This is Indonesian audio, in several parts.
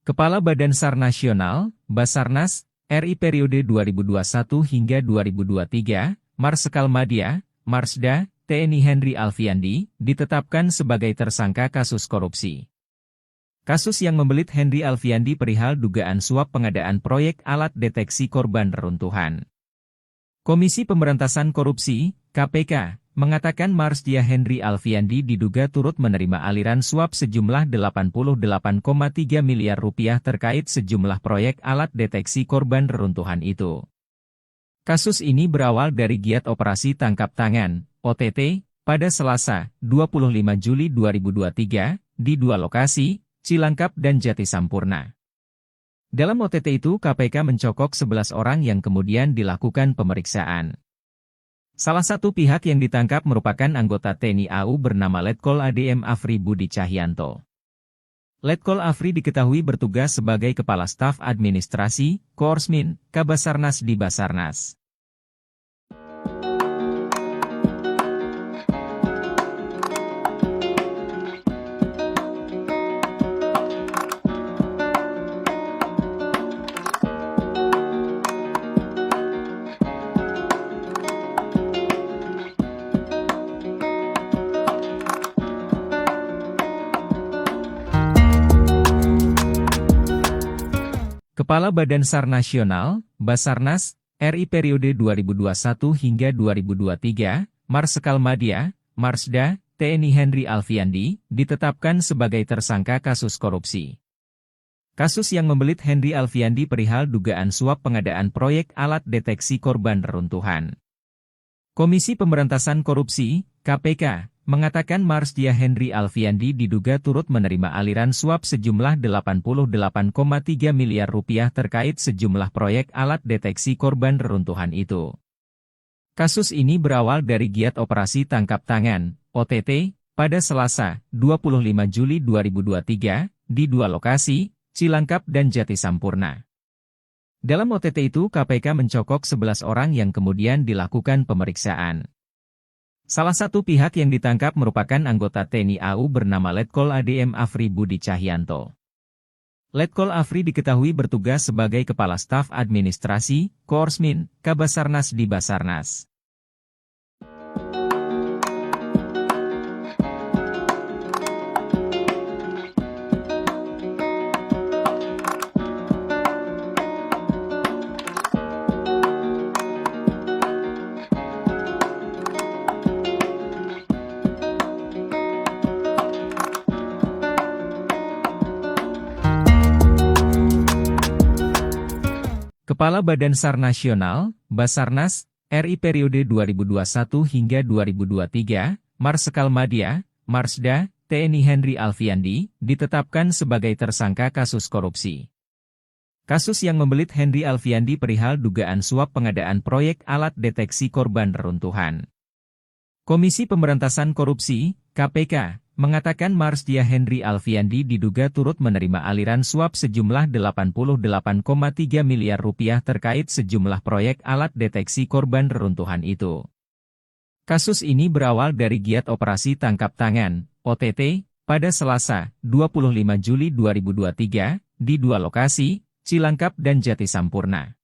Kepala Badan SAR Nasional, Basarnas, RI periode 2021 hingga 2023, Marsikal Madya, Marsda, TNI Henry Alfiandi, ditetapkan sebagai tersangka kasus korupsi. Kasus yang membelit Henry Alfiandi perihal dugaan suap pengadaan proyek alat deteksi korban reruntuhan. Komisi Pemberantasan Korupsi, KPK, mengatakan Marsda Henry Alfiandi diduga turut menerima aliran suap sejumlah 88,3 miliar rupiah terkait sejumlah proyek alat deteksi korban reruntuhan itu. Kasus ini berawal dari giat operasi tangkap tangan, OTT, pada Selasa, 25 Juli 2023, di dua lokasi, Cilangkap dan Jatisampurna. Dalam OTT itu KPK mencokok 11 orang yang kemudian dilakukan pemeriksaan. Salah satu pihak yang ditangkap merupakan anggota TNI AU bernama Letkol ADM Afri Budi Cahyanto. Letkol Afri diketahui bertugas sebagai Kepala Staf Administrasi, Korsmin, Kabasarnas di Basarnas. Kepala Badan SAR Nasional, Basarnas, RI periode 2021 hingga 2023, Marsikal Madya, Marsda, TNI Henry Alfiandi, ditetapkan sebagai tersangka kasus korupsi. Kasus yang membelit Henry Alfiandi perihal dugaan suap pengadaan proyek alat deteksi korban reruntuhan. Komisi Pemberantasan Korupsi, KPK, mengatakan Marsda Henry Alfiandi diduga turut menerima aliran suap sejumlah 88,3 miliar rupiah terkait sejumlah proyek alat deteksi korban reruntuhan itu. Kasus ini berawal dari giat operasi tangkap tangan, OTT, pada Selasa, 25 Juli 2023, di dua lokasi, Cilangkap dan Jatisampurna. Dalam OTT itu KPK mencokok 11 orang yang kemudian dilakukan pemeriksaan. Salah satu pihak yang ditangkap merupakan anggota TNI AU bernama Letkol ADM Afri Budi Cahyanto. Letkol Afri diketahui bertugas sebagai Kepala Staf Administrasi, Korsmin, Kabasarnas di Basarnas. Kepala Badan SAR Nasional, Basarnas, RI periode 2021 hingga 2023, Marsikal Madya, Marsda, TNI Henry Alfiandi, ditetapkan sebagai tersangka kasus korupsi. Kasus yang membelit Henry Alfiandi perihal dugaan suap pengadaan proyek alat deteksi korban reruntuhan. Komisi Pemberantasan Korupsi, KPK, mengatakan Marsda Henry Alfiandi diduga turut menerima aliran suap sejumlah 88,3 miliar rupiah terkait sejumlah proyek alat deteksi korban reruntuhan itu. Kasus ini berawal dari giat operasi tangkap tangan, OTT, pada Selasa, 25 Juli 2023, di dua lokasi, Cilangkap dan Jatisampurna.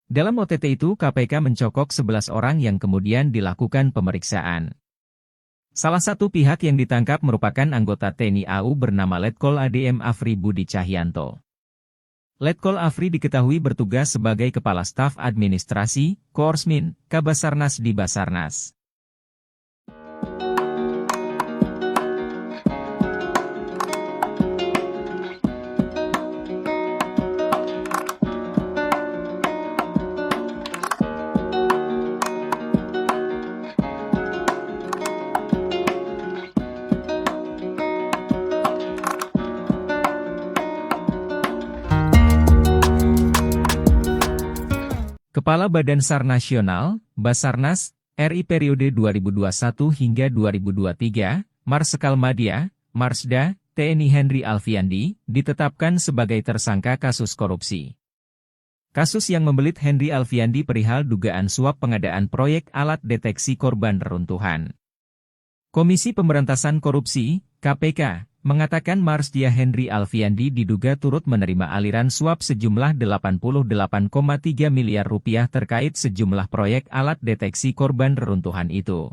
Dalam OTT itu KPK mencokok 11 orang yang kemudian dilakukan pemeriksaan. Salah satu pihak yang ditangkap merupakan anggota TNI AU bernama Letkol ADM Afri Budi Cahyanto. Letkol Afri diketahui bertugas sebagai Kepala Staf Administrasi, Korsmin, Kabasarnas di Basarnas. Kepala Badan SAR Nasional, Basarnas, RI periode 2021 hingga 2023, Marsikal Madya, Marsda, TNI Henry Alfiandi, ditetapkan sebagai tersangka kasus korupsi. Kasus yang membelit Henry Alfiandi perihal dugaan suap pengadaan proyek alat deteksi korban reruntuhan. Komisi Pemberantasan Korupsi, KPK mengatakan Marsdia Henry Alfiandi diduga turut menerima aliran suap sejumlah 88,3 miliar rupiah terkait sejumlah proyek alat deteksi korban reruntuhan itu.